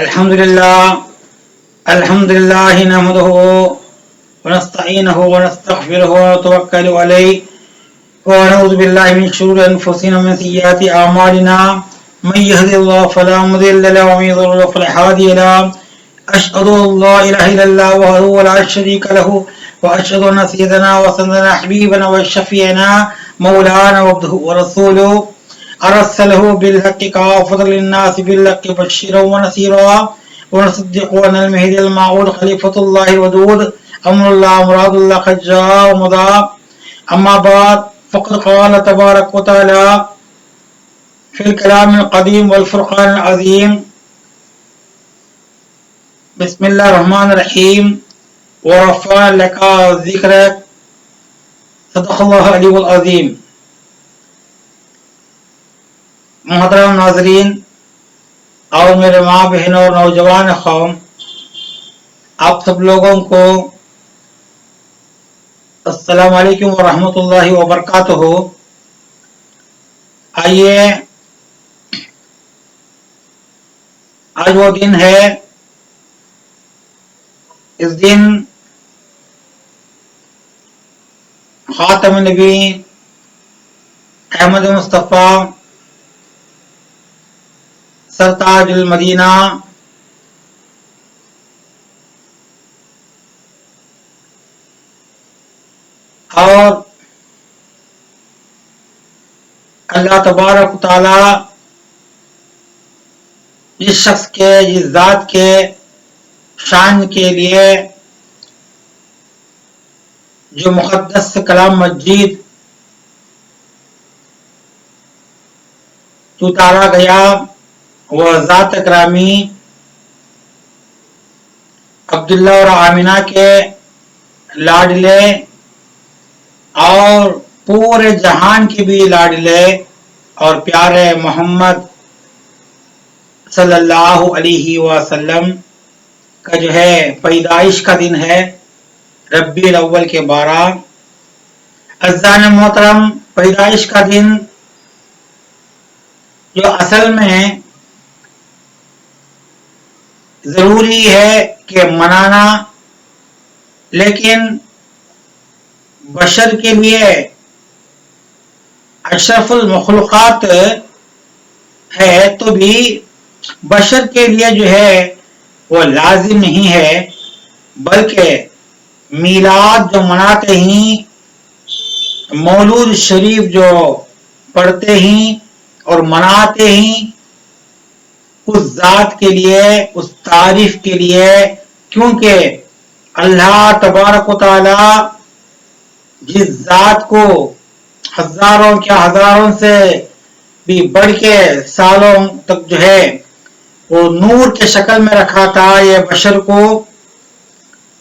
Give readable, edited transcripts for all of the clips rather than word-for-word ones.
الحمد لله نحمده ونستعينه ونستغفره ونتوكل عليه ونعوذ بالله من شرور أنفسنا ومن سيئات أعمالنا من يهد الله فلا مضل له ومن يضلل فلا هادي له أشهد أن لا إله إلا الله وحده لا شريك له وأشهد أن سيدنا وسندنا حبيبنا وشفيعنا مولانا وعبده ورسوله أرسله بالحق كافة للناس بالحق بشيرا ونذيرا ونصدق أن المهدي الموعود خليفة الله الودود أمر الله مراد الله قد جاء ومضى أما بعد فقد قال تبارك وتعالى في الكلام القديم والفرقان العظيم بسم الله الرحمن الرحيم ورفع لك ذكرك صدق اللہ علی العظیم. محترم ناظرین اور میرے ماں بہنوں اور نوجوان قوم، آپ سب لوگوں کو السلام علیکم ورحمۃ اللہ وبرکاتہ. آئیے آج وہ دن ہے، اس دن خاتم نبی احمد مصطفیٰ سرتاج المدینہ اور اللہ تبارک و تعالی جس شخص کے، جس ذات کے شان کے لیے جو مقدس کلام مجید اتارا گیا، وہ ذات اکرامی عبداللہ اور آمنہ کے لاڈلے اور پورے جہان کے بھی لاڈلے اور پیارے محمد صلی اللہ علیہ وسلم کا جو ہے پیدائش کا دن ہے، ربیع الاول کے 12. عزیزان محترم، پیدائش کا دن جو اصل میں ضروری ہے کہ منانا، لیکن بشر کے لیے اشرف المخلوقات ہے تو بھی بشر کے لیے جو ہے وہ لازم نہیں ہے، بلکہ میلاد جو مناتے ہیں، مولود شریف جو پڑھتے ہیں اور مناتے ہیں، اس ذات کے لیے، اس تعریف کے لیے، کیونکہ اللہ تبارک و تعالی جس ذات کو ہزاروں کیا ہزاروں سے بھی بڑھ کے سالوں تک جو ہے وہ نور کے شکل میں رکھا تھا یہ بشر کو،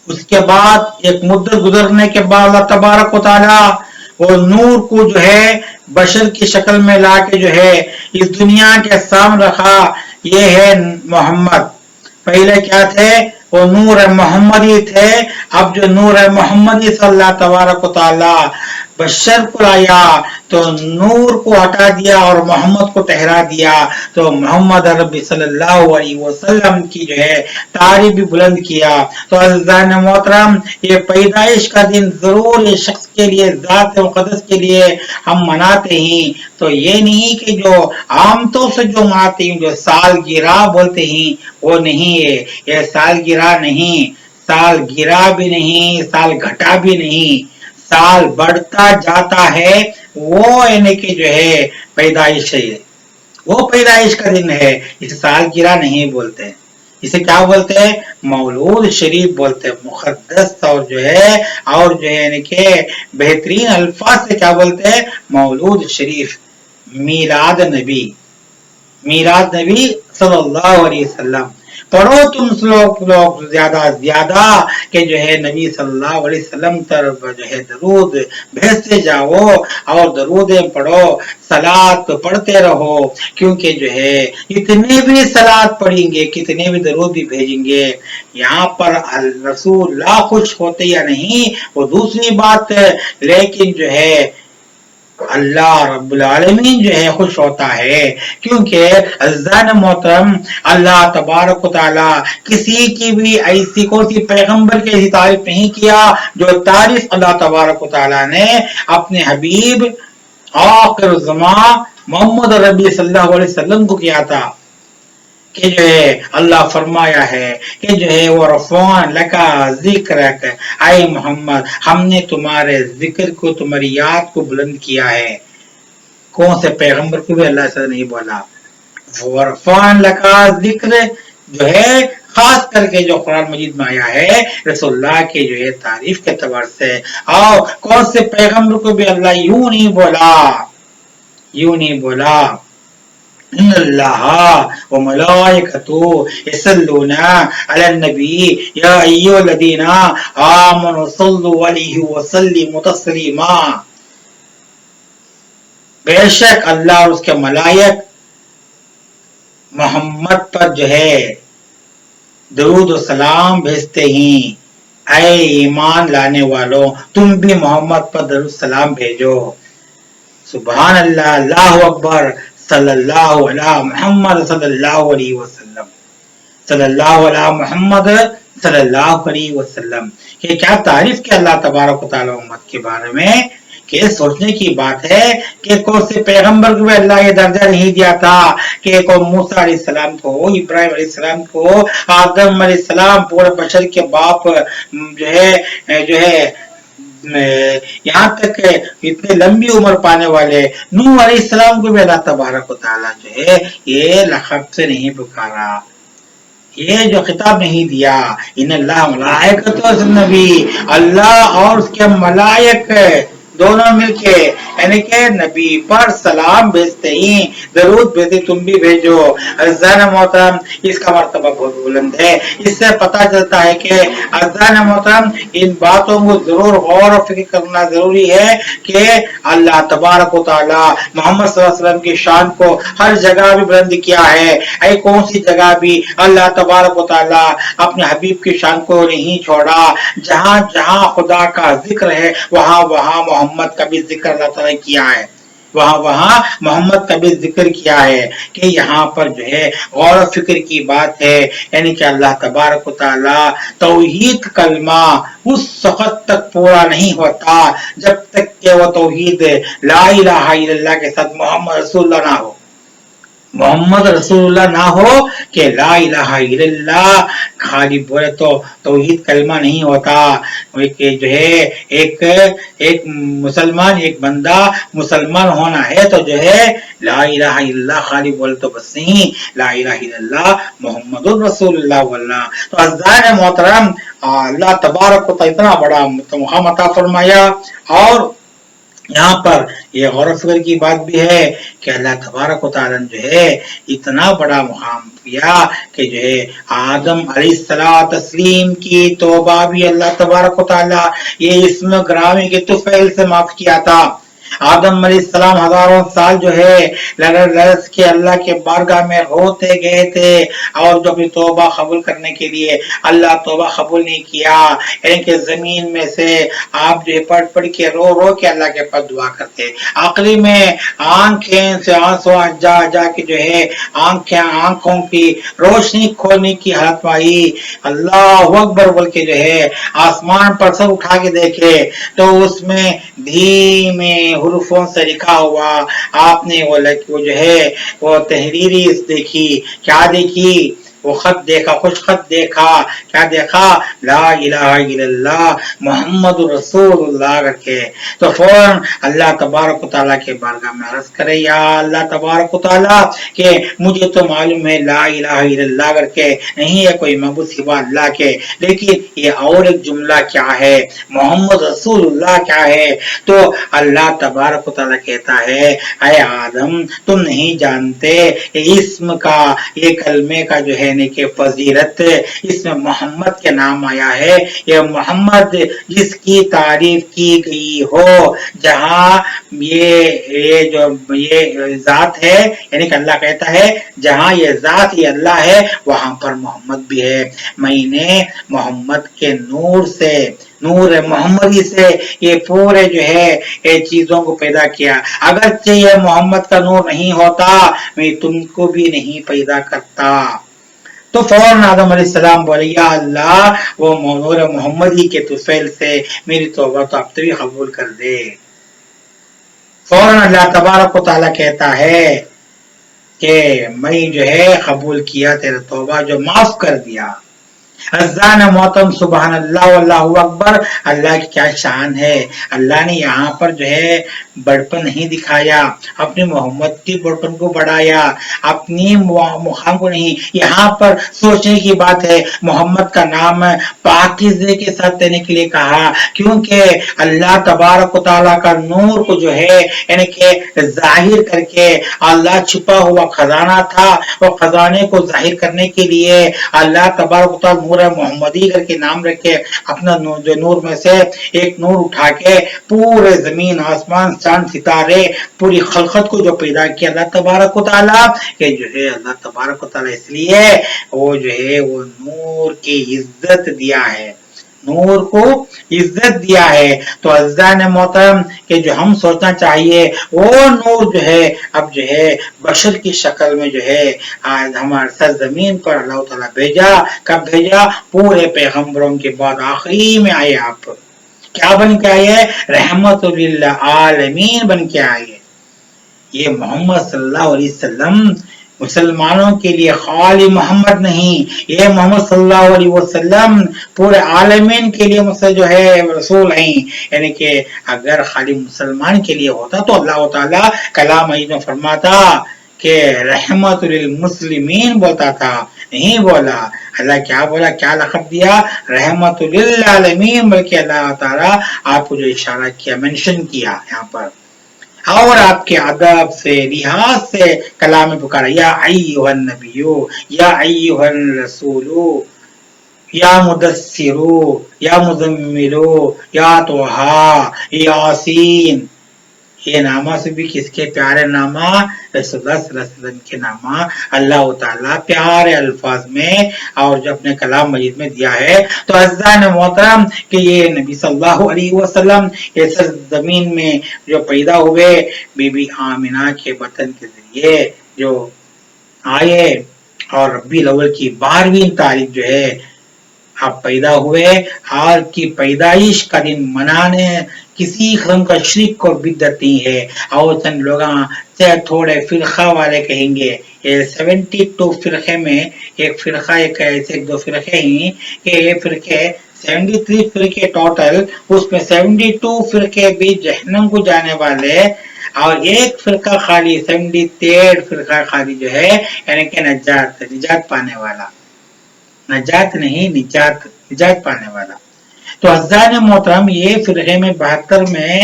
اس کے بعد ایک مدت گزرنے کے بعد اللہ تبارک و تعالی وہ نور کو جو ہے بشر کی شکل میں لا کے جو ہے اس دنیا کے سامنے رکھا. یہ ہے محمد. پہلے کیا تھے؟ وہ نور محمدی تھے. اب جو نور محمدی صلی اللہ تبارک و تعالی بشر کو لایا تو نور کو ہٹا دیا اور محمد کو ٹھہرا دیا، تو محمد عربی صلی اللہ علیہ وسلم کی جو ہے تعریف بھی بلند کیا. تو عزیزان محترم، یہ پیدائش کا دن ضرور اس شخص کے لیے، ذات مقدس کے لیے ہم مناتے ہیں. تو یہ نہیں کہ جو عام طور سے جو مناتے ہیں، جو سالگرہ بولتے ہیں، وہ نہیں ہے. یہ سالگرہ نہیں، سالگرہ بھی نہیں، سال گھٹا بھی نہیں، سال بڑھتا جاتا ہے. وہ یعنی کہ جو ہے پیدائش ہے، وہ پیدائش کا دن ہے. اسے سالگرہ نہیں بولتے، اسے کیا بولتے ہیں؟ مولود شریف بولتے ہیں. مقدس اور جو ہے یعنی کہ بہترین الفاظ سے کیا بولتے ہیں؟ مولود شریف، میلاد نبی، میلاد نبی صلی اللہ علیہ وسلم. پڑھو تم لوگ زیادہ زیادہ کہ جو ہے نبی صلی اللہ علیہ وسلم طرف جو ہے درود بھیجتے جاؤ اور درود پڑھو، صلات پڑھتے رہو، کیونکہ جو ہے اتنے بھی صلات پڑھیں گے، کتنے بھی درود بھی بھیجیں گے، یہاں پر رسول اللہ خوش ہوتے یا نہیں وہ دوسری بات ہے، لیکن جو ہے اللہ رب العالمین جو ہے خوش ہوتا ہے، کیونکہ عزیزان محترم اللہ تبارک و تعالی کسی کی بھی ایسی کوئی پیغمبر کی ایسی تعریف نہیں کیا جو تعریف اللہ تبارک و تعالی نے اپنے حبیب آخر الزمان محمد ربی صلی اللہ علیہ وسلم کو کیا تھا، کہ جو ہے اللہ فرمایا ہے کہ جو ہے وہ رفعان لکا ذکرک، اے محمد ہم نے تمہارے ذکر کو، تمہاری یاد کو بلند کیا ہے۔ کون سے پیغمبر کو بھی اللہ سے نہیں بولا، ورفعان لکا ذکر جو ہے خاص کر کے جو قرآن مجید میں آیا ہے رسول اللہ کے جو ہے تعریف کے اعتبار سے، اور کون سے پیغمبر کو بھی اللہ یوں نہیں بولا، یوں نہیں بولا ان اللہ وملائکتہ یصلون علی النبی یا ایھا الذین آمنوا صلوا علیہ وسلموا تسلیما، بے شک اللہ اور اس کے ملائک محمد پر جو ہے درود و سلام بھیجتے ہیں، اے ایمان لانے والوں تم بھی محمد پر درود و سلام بھیجو۔ سبحان اللہ، اللہ اکبر، صلی اللہ علیہ محمد صلی اللہ علیہ وسلم، صلی اللہ علیہ محمد صلی اللہ علیہ وسلم۔ یہ کیا تعریف کی اللہ تبارک و تعالی امت کے بارے میں، کہ سوچنے کی بات ہے کہ کون سے پیغمبر کو اللہ یہ درجہ نہیں دیا تھا کہ کو موسیٰ علیہ السلام کو، ابراہیم علیہ السلام کو، آدم علیہ السلام پورے بشر کے باپ جو ہے یہاں تک اتنے لمبی عمر پانے والے نوح علیہ السلام کو بھی اللہ تبارک و تعالیٰ جو ہے یہ لقب سے نہیں پکارا، یہ جو خطاب نہیں دیا، ان اللہ ملائکۃ النبی، اللہ اور اس کے ملائک دونوں مل کے یعنی کہ نبی پر سلام بھیجتے ہیں، درود بھیجتے، تم بھی بھیجو۔ عزیزان محترم اس کا مرتبہ بہت بلند ہے، اس سے پتہ چلتا ہے کہ عزیزان محترم ان باتوں کو ضرور غور و فکر کرنا ضروری ہے کہ اللہ تبارک و تعالی محمد صلی اللہ علیہ وسلم کی شان کو ہر جگہ بھی بلند کیا ہے، اے کون سی جگہ بھی اللہ تبارک و تعالی اپنے حبیب کی شان کو نہیں چھوڑا، جہاں جہاں خدا کا ذکر ہے وہاں وہاں محمد کا بھی ذکر اللہ تعالیٰ کیا ہے، وہاں وہاں محمد کا بھی ذکر کیا ہے، کہ یہاں پر جو ہے غور و فکر کی بات ہے، یعنی کہ اللہ تبارک و تعالی توحید کلمہ اس وقت تک پورا نہیں ہوتا جب تک کہ وہ توحید لا الہ الا اللہ کے ساتھ محمد رسول اللہ نہ ہو، محمد رسول اللہ نہ ہو، کہ لا الہ الا اللہ خالی بولے تو توحید کلمہ نہیں ہوتا، کہ جو ہے ایک مسلمان، ایک بندہ مسلمان ہونا ہے تو جو ہے لا الہ الا اللہ خالی بولے تو بس نہیں، لا الہ الا اللہ محمد رسول اللہ بولنا۔ تو عزیزان محترم اللہ تبارک و تعالی اتنا بڑا مقام عطا فرمایا، اور یہاں پر یہ غور و فکر کی بات بھی ہے کہ اللہ تبارک و تعالی جو ہے اتنا بڑا مقام دیا کہ جو ہے آدم علیہ السلام کی توبہ بھی اللہ تبارک و تعالی یہ اسم گرامی کے طفیل سے معاف کیا تھا۔ آدم علیہ السلام ہزاروں سال جو ہے لرز کے اللہ کے بارگاہ میں روتے گئے تھے، اور جو اپنی توبہ قبول کرنے کے لیے اللہ توبہ قبول نہیں کیا، یعنی کہ زمین میں سے آپ جو پڑھ پڑھ کے رو رو کے اللہ کے پاس دعا کرتے، آخری میں آنکھیں سے آنسو جا جا کے جو ہے آنکھوں کی روشنی کھولنے کی حالت میں آئی، اللہ اکبر بول کے جو ہے آسمان پر سب اٹھا کے دیکھے تو اس میں دھیمے حروفوں سے لکھا ہوا، آپ نے وہ جو ہے وہ تحریری دیکھی، کیا دیکھی، وہ خط دیکھا، خوش خط دیکھا، کیا دیکھا، لا الہ الا اللہ محمد رسول اللہ کر کے، تو فوراً اللہ تبارک و تعالیٰ کے بارگاہ میں عرض کرے، یا اللہ تبارک و تعالیٰ کہ مجھے تو معلوم ہے لا الہ الا اللہ کر کے نہیں ہے کوئی معبود سوا اللہ کے، لیکن یہ اور ایک جملہ کیا ہے، محمد رسول اللہ کیا ہے، تو اللہ تبارک و تعالیٰ کہتا ہے، اے آدم تم نہیں جانتے اسم کا، یہ کلمے کا جو ہے کہ فضیلت اس میں محمد کے نام آیا ہے، یہ محمد جس کی تعریف کی گئی ہو، جہاں یہ ذات ہے، یعنی کہ اللہ کہتا ہے جہاں یہ ذات یہ اللہ ہے وہاں پر محمد بھی ہے، میں نے محمد کے نور سے نور محمدی سے یہ پورے جو ہے یہ چیزوں کو پیدا کیا. اگرچہ یہ محمد کا نور نہیں ہوتا میں تم کو بھی نہیں پیدا کرتا. تو فوراً آدم علیہ السلام بولے یا اللہ وہ نور محمدی کے طفیل سے میری توبہ تو اب تو بھی قبول کر دے. فوراً اللہ تبارک و تعالیٰ کہتا ہے کہ میں جو ہے قبول کیا تیرا توبہ جو معاف کر دیا. عزیزان محترم سبحان اللہ واللہ اکبر. اللہ کی کیا شان ہے. اللہ نے یہاں پر جو ہے بڑپن نہیں دکھایا, اپنے محمد کی بڑپن کو بڑھایا, اپنی مقام کو نہیں. یہاں پر سوچنے کی بات ہے محمد کا نام پاکیزے کے ساتھ دینے کے لیے کہا کیونکہ اللہ تبارک و تعالیٰ کا نور کو جو ہے یعنی کہ ظاہر کر کے اللہ چھپا ہوا خزانہ تھا وہ خزانے کو ظاہر کرنے کے لیے اللہ تبارک و تعالیٰ نور محمدی کر کے نام رکھے. اپنا جو نور میں سے ایک نور اٹھا کے پورے زمین آسمان چاند ستارے پوری خلقت کو جو پیدا کیا اللہ تبارک و تعالیٰ کہ جو ہے اللہ تبارک و تعالیٰ اس لیے وہ جو ہے وہ نور کی عزت دیا ہے, نور کو عزت دیا ہے. تو عزیزان محترم کہ جو ہم سوچنا چاہیے وہ نور جو ہے اب جو ہے بشر کی شکل میں جو ہے آج ہمارے سرزمین پر اللہ تعالیٰ بھیجا. کب بھیجا؟ پورے پیغمبروں کے بعد آخری میں آئے. آپ کیا بن کے آئے؟ رحمت للعالمین بن کے آئے. یہ محمد صلی اللہ علیہ وسلم مسلمانوں کے لیے خالی محمد نہیں, یہ محمد صلی اللہ علیہ وسلم پورے عالمین کے لیے جو ہے رسول ہیں. یعنی کہ اگر خالی مسلمان کے لیے ہوتا تو اللہ تعالیٰ کلام مجید میں فرماتا کہ رحمت للمسلمین بولتا تھا, نہیں بولا. اللہ کیا بولا, کیا لقب دیا؟ رحمت للعالمین. بلکہ اللہ تعالیٰ آپ کو جو اشارہ کیا, منشن کیا یہاں پر اور آپ کے ادب سے لحاظ سے کلام میں پکارا یا ایھا النبیو یا ایھا الرسولو یا مدثرو یا مزملو یا طہا یاسین. یہ نامہ سے بھی کس کے پیارے نامہ؟ رسول اللہ صلی اللہ علیہ وسلم کے نامہ اللہ تعالیٰ پیارے الفاظ میں اور جو اپنے کلام مجید میں دیا ہے. تو عزیزان محترم کہ یہ نبی صلی اللہ علیہ وسلم یہ زمین میں جو پیدا ہوئے بی بی آمنہ کے بطن کے ذریعے جو آئے اور ربیع الاول کی 12ویں تاریخ جو ہے آپ پیدا ہوئے. اور کی پیدائش کا دن منانے کسی قسم کا شرک اور بدعت نہیں ہے. اور چند لوگ تھوڑے فرقہ والے کہیں گے یہ 72 فرقے میں ایک فرقہ ایک ایسے 2 فرقے ہیں کہ یہ فرقے 73 فرقے ٹوٹل, اس میں 72 فرقے بھی جہنم کو جانے والے اور ایک فرقہ خالی 73 فرقہ خالی جو ہے یعنی کہ نجات پانے والا, نجات نہیں نجات پانے والا. تو عزیزان محترم یہ فرقے میں 72 میں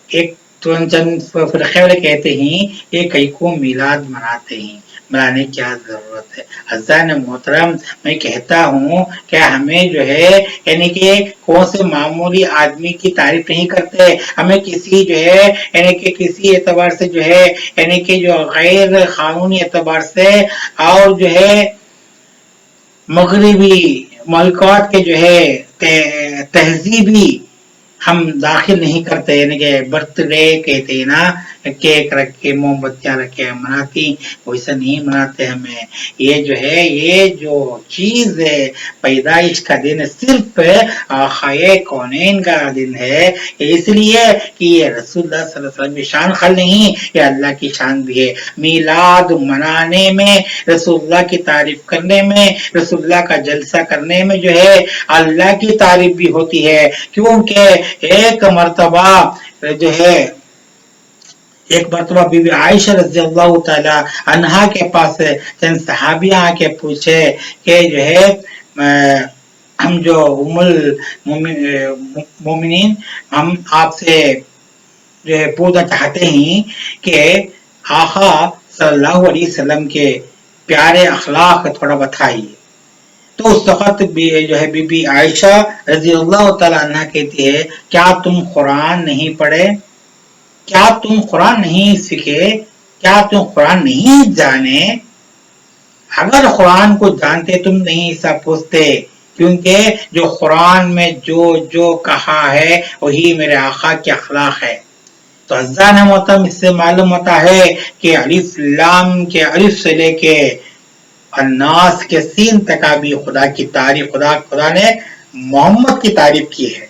ایک چند فرقے والے کہتے ہیں یہ کئی کو میلاد مناتے ہیں, منانے کی کیا ضرورت ہے؟ عزیزان محترم میں کہتا ہوں کہ ہمیں جو ہے یعنی کہ کون سے معمولی آدمی کی تعریف نہیں کرتے, ہمیں کسی جو ہے یعنی کہ کسی اعتبار سے جو ہے یعنی کہ جو غیر قانونی اعتبار سے اور جو ہے مغربی ملکات کے جو ہے تہذیبی ہم داخل نہیں کرتے. یعنی کہ برتھ ڈے کہتے ہیں نا, کیک رکھ کے موم بتیاں رکھ کے مناتی, ویسا نہیں مناتے. ہمیں یہ جو ہے یہ جو چیز ہے پیدائش کا دن صرف آخائے کونین کا دن ہے, اس لیے کہ یہ رسول اللہ صلی اللہ علیہ وسلم کی شان خل نہیں, یہ اللہ کی شان بھی ہے. میلاد منانے میں, رسول اللہ کی تعریف کرنے میں, رسول اللہ کا جلسہ کرنے میں جو ہے اللہ کی تعریف بھی ہوتی ہے. کیونکہ ایک مرتبہ جو ہے ایک مرتبہ بی بی عائشہ رضی اللہ تعالی عنہا کے پاس چند صحابیاں آ کے پوچھے کہ جو ہے ہم جو ام المومنین ہم آپ سے جو ہے پوچھنا چاہتے ہیں کہ آقا صلی اللہ علیہ وسلم کے پیارے اخلاق تھوڑا بتائیے. تو اس وقت جو ہے بی بی عائشہ رضی اللہ تعالیٰ عنہ کہتی ہے کیا تم قرآن نہیں پڑھے, کیا تم قرآن نہیں سیکھے, کیا تم قرآن نہیں جانے؟ اگر قرآن کو جانتے تم نہیں ایسا پوچھتے کیونکہ جو قرآن میں جو کہا ہے وہی میرے آقا کے اخلاق ہے۔ تو عزیزان محترم، اس سے معلوم ہوتا ہے کہ الف لام کے الف سے لے کے الناس کے سین تک بھی خدا کی تعریف، خدا نے محمد کی تعریف کی ہے،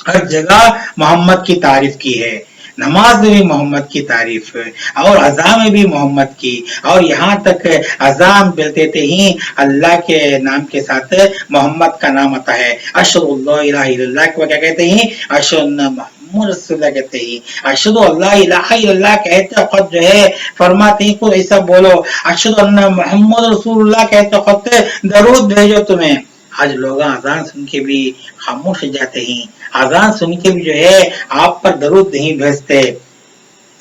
ہر جگہ محمد کی تعریف کی ہے، نماز میں بھی محمد کی تعریف اور اذان میں بھی محمد کی، اور یہاں تک اذان بلتے ہی اللہ کے نام کے ساتھ محمد کا نام آتا ہے۔ اشہد اللہ الہ الا اللہ کو کیا کہتے ہیں؟ اشہد ان محمد رسول اللہ کہتے ہیں۔ اشہد اللہ الہ الا اللہ کہتے وقت جو ہے فرماتے ہیں کو ایسا بولو، اشہد ان محمد رسول اللہ کہتے وقت درود بھیجو تمہیں۔ آج لوگ اذان سن کے بھی خاموش ہو جاتے ہیں، اذان سن کے بھی جو ہے آپ پر درود نہیں بھیجتے۔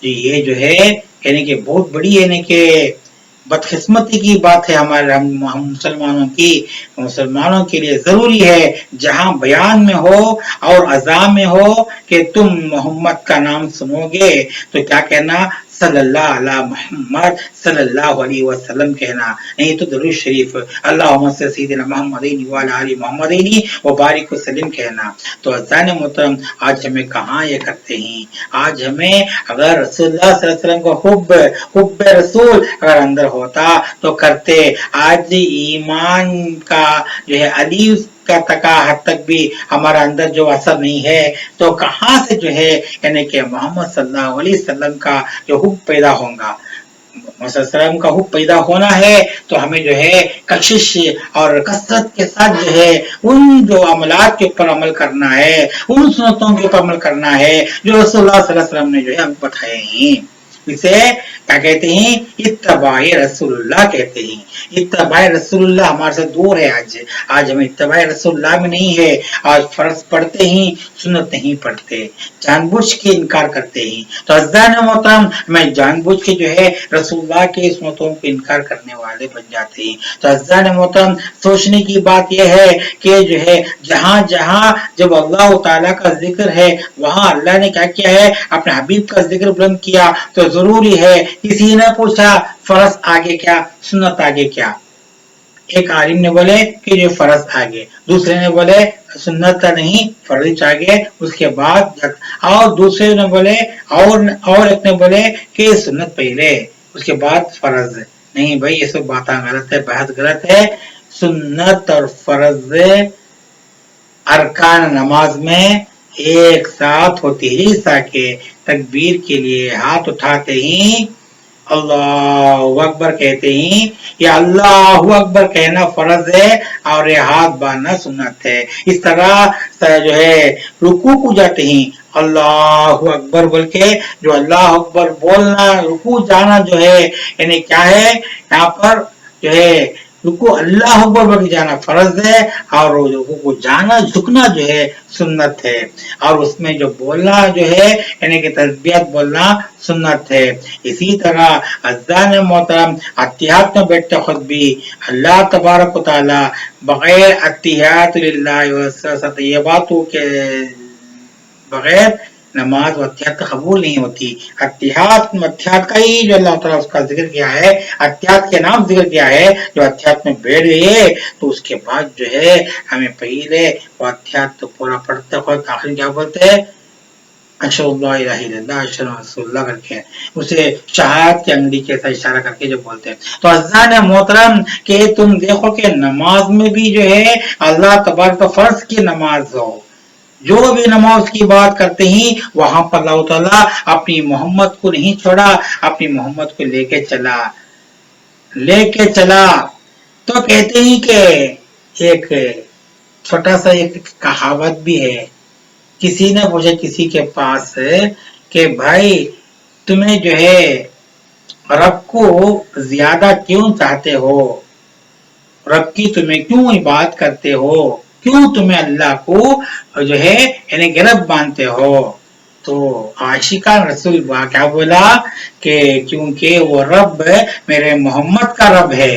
یہ جو ہے یعنی کہ بہت بڑی یعنی کہ بدقسمتی کی بات ہے ہمارے ہم مسلمانوں کے لیے ضروری ہے جہاں بیان میں ہو اور اذان میں ہو کہ تم محمد کا نام سنو گے تو کیا کہنا؟ صلی اللہ علیہ محمد صلی اللہ علیہ وسلم کہنا، نہیں تو درود شریف اللہم صلی سیدنا محمدین وعلی آل محمدین وبارک وسلم کہنا۔ تو عزیزان محترم، آج ہمیں کہاں یہ کرتے ہیں؟ آج ہمیں اگر رسول اللہ صلی اللہ علیہ وسلم کو حب رسول اگر اندر ہوتا تو کرتے۔ آج ایمان کا جو ہے الف کا حد تک بھی ہمارا اندر جو اثر نہیں ہے تو کہاں سے جو ہے یعنی کہ محمد صلی اللہ علیہ وسلم کا جو حب پیدا ہوگا؟ محمد صلی اللہ علیہ وسلم کا حب پیدا ہونا ہے تو ہمیں جو ہے کشش اور کثرت کے ساتھ جو ہے ان جو عملات کے اوپر عمل کرنا ہے، ان سنتوں کے اوپر عمل کرنا ہے جو رسول اللہ صلی اللہ علیہ وسلم نے جو ہے ہم بتائے ہیں۔ اسے کیا کہتے ہیں؟ اتباع رسول اللہ کہتے ہیں۔ اتباع رسول اللہ ہمارے سے دور ہے، آج ہم اتباع رسول اللہ میں نہیں ہے۔ آج فرض پڑھتے ہی سنت نہیں پڑھتے، جان بوجھ کے انکار کرتے ہیں۔ تو عزیزان محترم، میں جان بوجھ کے جو ہے رسول اللہ کے سنتوں کو انکار کرنے والے بن جاتے ہیں۔ تو عزیزان محترم، سوچنے کی بات یہ ہے کہ جو ہے جہاں جہاں جب اللہ تعالیٰ کا ذکر ہے وہاں اللہ نے کیا کیا ہے؟ اپنے حبیب کا ذکر بلند کیا۔ تو ضروری ہے، کسی نے پوچھا فرض آگے کیا، سنت آگے کیا؟ ایک عالم نے بولے کہ جو فرض آگے، دوسرے نے بولے سنت نہیں فرض آگے اس کے بعد، اور دوسرے نے بولے اور ایک نے بولے کہ سنت پہلے اس کے بعد فرض۔ نہیں بھائی، یہ سب باتیں غلط ہے، بہت غلط ہے۔ سنت اور فرض ارکان نماز میں ایک ساتھ ہوتی ہے، تاکہ تکبیر کے لیے ہاتھ اٹھاتے ہی اللہ اکبر کہتے ہیں، یہ اللہ اکبر کہنا فرض ہے اور یہ ہاتھ باندھنا سنت ہے۔ اس طرح جو ہے رکوع کو جاتے ہیں اللہ اکبر بول کے، جو اللہ اکبر بولنا رکوع جانا جو ہے یعنی کیا ہے؟ یہاں پر جو ہے رکوع اللہ اکبر بول کے جانا فرض ہے اور رکوع کو جانا جھکنا جو ہے سنت ہے، اور اس میں جو بولنا جو ہے یعنی کہ تسبیحات بولنا سنت ہے۔ اسی طرح عزیزان محترم، اتحیات میں بیٹھتے خود بھی اللہ تبارک و تعالی بغیر اتحیات للہ و طیباتوں کے بغیر نماز و اتحیات قبول نہیں ہوتی۔ اتحیات کا ہی جو اللہ تعالیٰ اس کا ذکر کیا ہے، اتحیات کے نام ذکر کیا ہے، جو اتحیات میں بیٹھ گئے تو اس کے بعد جو ہے ہمیں پہلے وہ اتحیات تو پورا پڑھتے وقت آخر کیا بولتے ہیں؟ اشہد اللہ الہ الا اللہ اشہد ان رسول اللہ کر کے اسے شہادت کی انگلی کے ساتھ اشارہ کر کے جو بولتے ہیں۔ تو عزیزان محترم کہ تم دیکھو کہ نماز میں بھی جو ہے اللہ تبارک و فرض کی نماز ہو، جو بھی نماز کی بات کرتے ہیں وہاں پر اللہ تعالیٰ اپنی محمد کو نہیں چھوڑا، اپنی محمد کو لے کے چلا۔ تو کہتے ہیں کہ ایک چھوٹا سا ایک کہاوت بھی ہے، کسی نے پوچھا کسی کے پاس کہ بھائی تمہیں جو ہے رب کو زیادہ کیوں چاہتے ہو، رب کی تمہیں کیوں عبادت کرتے ہو، کیوں تمہیں اللہ کو جو ہے یعنی رب مانتے ہو؟ تو عاشقان رسول کیا بولا کہ کیونکہ وہ رب میرے محمد کا رب ہے۔